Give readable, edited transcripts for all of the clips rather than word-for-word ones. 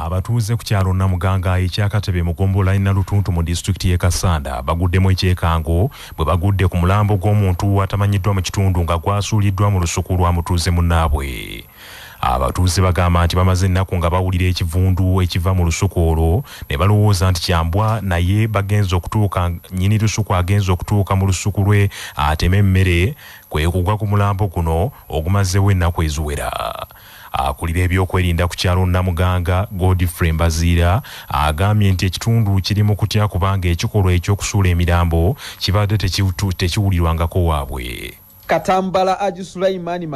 Abatuuze ku kyalo Namuganga ekyakatebe Mugombola ina Lutuntu mu district y'e Kasanda baguddemu ekyekango bwe bagudde ku mulambo gw'omuntu atamanyiddwa mu kitundu nga gwasuuliddwa mu lusuku lwa mutuuze munnaabwe. Abatuuze bagamba nti bamaze ennaku nga bawulira ekivundu ekiva mu lusuku olwo ne balowooza nti kyambwa naye bagenza okutuuka nnyini lusuku agenza okutuuka mu lusuku lwe ateme emmere kwe kugwa ku mulambo guno ogumazeewo ennaku eziwera. Akulira ebyokwerinda ku kyalo Namuganga Godfrey Mbaziira agambye nti ekitundu kiri mu kutya kubanga ekikolwa eky'okusuula emirambo kibadde tekiwulirwangako waabwe. Katambala Aji Sulaimani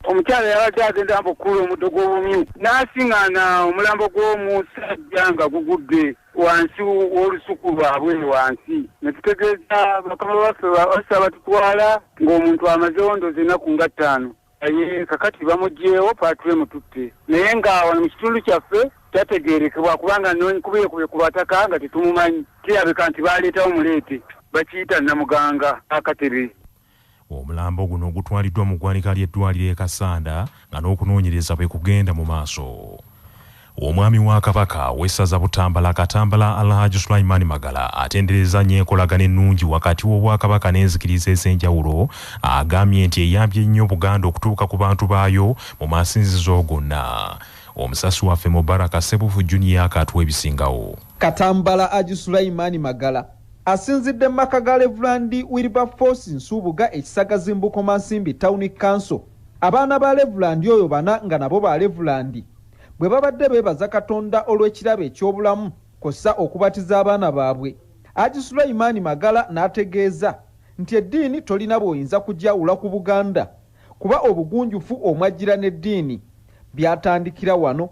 omukyala yabadde agenda mukulu omuddo gw'obumyu n'asiŋŋaana omulambo gw'omusajja nga gugudde wansi w'olusuku lwabwe wansi ne tutegeeza bakama baffe basa batutwala ng'omuntu amazeewo ndoozi ennaku nga 5 aye kakati bamuggyeewo paatule mututte naye nga wano mu kitundu kyaffe tategeerekebwa kubanga kubye ku bataka nga tetumumanyi kirabika nti baaleetawo muleete bakiyita Namuganga akatebe. Omulambo guno gutwaliddwa mu ggwanika ly'eddwaliro e Kasanda nga n'okunoonyereza bwe kugenda mu maaso. Omwami wa Kabaka w'essaza Butambala Katambala Alhaji Sulaimani Magala atendereza nnyo enkolagana ennungi wakati w'Obwakabaka n'enzikiriza ez'enjawulo agambye nti eyambye nnyo Buganda okutuuka ku bantu baayo mu masinzizo gonna. Omusasi waffe Mubaraka Sebufu Junior akatuwa ebisingawo. Katambala Aji Sulaimani Magala asinzidde maka ga Reverend Wilberforce Nsubuga ekisagazi Mbuko Nsimbi Town Council. Abaana ba Reverend oyo bana nga nabo ba Reverend bwe babadde beebaza Katonda olw'ekirabo eky'obulamu kossa okubatiza abaana baabwe. Aji Sulaimani Magala n'ategeeza nti eddiini tolina bw'oyinza kujawula ku Buganda kuba obugunjufu omwajjira n'eddiini byatandikira wano.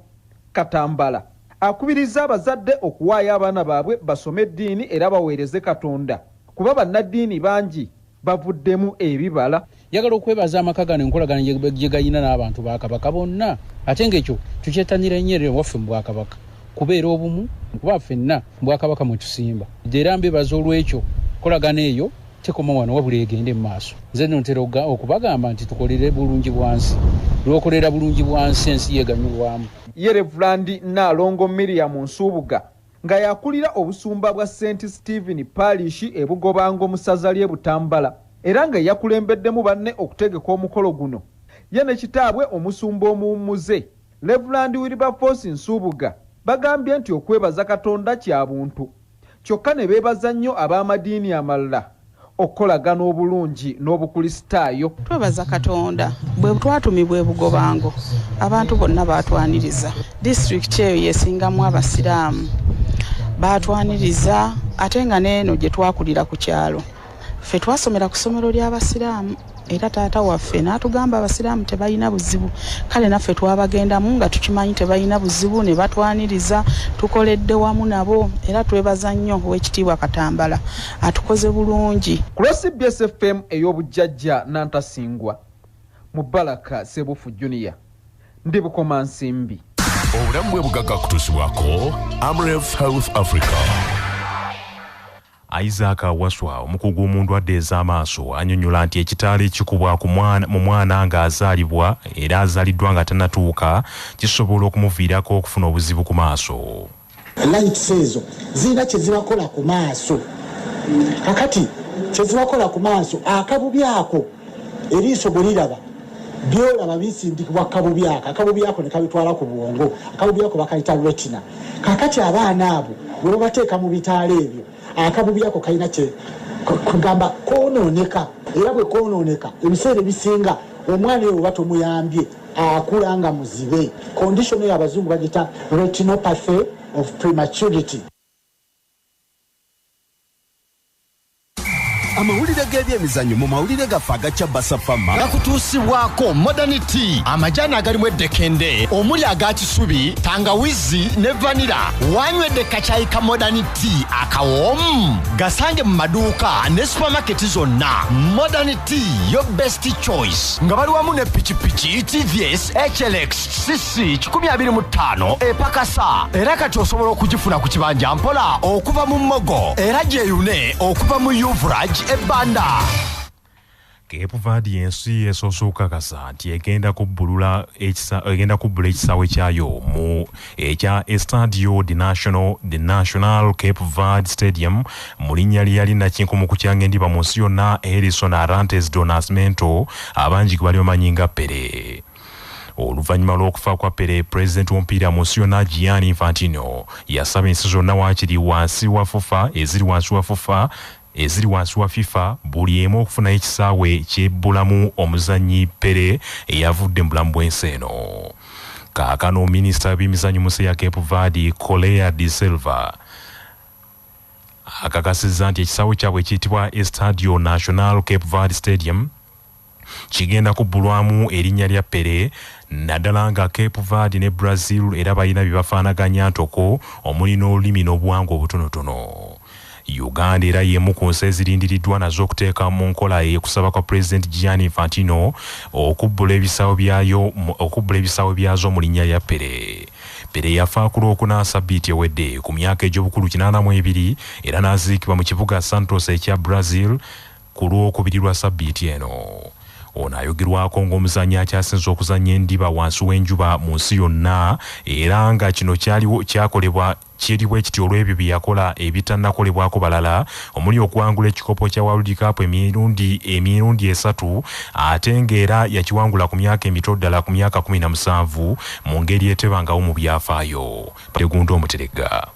Katambala akubiriza abazadde okuwaayo abaana baabwe basome eddiini era baweereze Katonda kuba bannaddiini bangi bavuddemu ebibala. Yagala okwebaza amaka gano enkolagana gye gayina n'abantu ba Kabaka bonna ate ng'ekyo tukyettanira nnyo waffe mu Bwakabaka kubeera obumu kuba ffenna mu Bwakabaka mwe tusimba era mbebaza olw'ekyo kolagana eyo tekoma wano wabula egende mu maaso. Nze ntera okubagamba nti tukolere bulungi bwansi lw'okolera bulungi bwansi ensi yeganyulwamu. Ye Reverend Nalongo Miriam Nsubuga nga yakulira obusumba bwa St. Stephen Parish ebugobango mu ssaza ly'e Butambala era nga yakulembeddemu banne okutegeka omukolo guno. Ye ne kitaabwe omusumba omuwummuze Reverend Wilberforce Nsubuga bagambye nti okwebaza Katonda kya buntu kyokka ne beebaza nnyo ab'amadiini amalala okukolagana obulungi n'obukristaayo. Twebaza Katonda bwe twatumibwa ebugobango abantu bonna baatwaniriza. District eyo yesingamu abasiraamu baatwaniriza ate nga n'eno gye twakulira ku kyalo ffe twasomera ku ssomero ly'abasiraamu era taata waffe n'atugamba abasiraamu tebalina buzibu kale naffe twabagendamu nga tukimanyi tebalina buzibu ne batwaniriza tukoledde wamu nabo era twebaza nnyo ow'ekitiibwa Katambala atukoze bulungi. Ku CBS FM ey'obujjajja Nantasingwa Mubaraka Sebufu Junior ndi Bukoma Nsimbi. Obulamu bwe bugagga kutuusibwako Amref Health Africa. Isaac Waswa omukugu omundwadde ez'amaaso annyonnyola nti ekitaala ekikubwa mu mwana ng'azaalibwa era azaaliddwa nga tannatuuka kisobola okumuviirako okufuna obuzibu ku maaso. Lights ezo zirina kye zibakola ku maaso. Kakati kye zibakola ku maaso akabubi ako eriiso bwe liraba byolaba bisindikibwa akabubi ako. Akabubi ako ne kabitwala ku bwongo. Akabubi ako bakayita retina. Kakati abaana abo bwe babateeka mu bitaala ebyo akabubi ako kalina kye kugamba konooneka era bwe konooneka ebiseera ebisinga omwana oyo oba tomuyambye akula nga muzibe. Condition eyo abazungu bagita retinopathy of prematurity. Amawulire g'ebyemizannyo mu mawulire gaffe agaca Basafama gakutuusibwako Modernity, amajani agalimu eddekende omuli aga kisubi, tangawizi ne vanira. Wanywedde kacayi ka Modernity akawoomu gasange mu maduuka ne supermarket zonna. Modernity your best choice nga bali wamu ne pikipiki TVS HLX CC 125 epakasa era kati osobola okugifuna ku kibanja mpola okuva mu Mogo era gyeyune okuva mu Yuvraj ebanda. Cape Verde yensi esoose okukakasa nti egenda kubbula ekisaawe kyayo mu ekya Estadio de National Cape Verde Stadium mu linnya lyali nakinkumu ku kyangendiba mu nsi yonna Harrison Arantes do Nascimento abangi gwe bali bamanyi nga Pele. Oluvannyuma lw'okufa kwa Pele, pulezidenti w'omupiira mu nsi yonna Gianni Infantino yasaba ensi zonna waakiri wansi wa FIFA eziri wansi wa FIFA buli emu okufunayo ekisaawe kyebbulamu omuzannyi Pele eyavudde mu bulamu bw'ensi eno. Kaakano minisita w'ebyemizannyo mu nsi ya Cape Verde Colea de Silva akakasizza nti ekisaawe kyabwe ekiyitibwa Estadio National Cape Verde Stadium kigenda kubbulwamu erinnya lya Pele, naddala nga Cape Verde ne Brazil era balina bye bafaanaganya ntoko omuli n'olulimi n'obuwangwa obutonotono. Uganda era y'emu ku nsi ezirindiriddwa nazo okuteeka mu nkola ekusaba kwa Pulezidenti Gianni Infantino okubbula ebisaawe byazo mu linnya lya Pele. Pele yafa ku Lwokuna ssabbiiti ewedde ku myaka egy'obukulu 82 era n'aziikibwa mu kibuga Santos ekya Brazil ku Lwokubiri lwa ssabbiiti eno. Ono ayogerwako ng'omuzannyi akyasinze okuzannya endiba wansi w'enjuba mu nsi yonna era nga kino kyakolebwa kiriwo ekiti olw'ebyo bye yakola ebitannakolebwako balala omuli okuwangula ekikopo kya World Cup emirundi 3 ate ng'era yakiwangula ku myaka emito ddala ku myaka 17 mu ngeri etebangawo mu byafaayo. Tegundo Omuterega.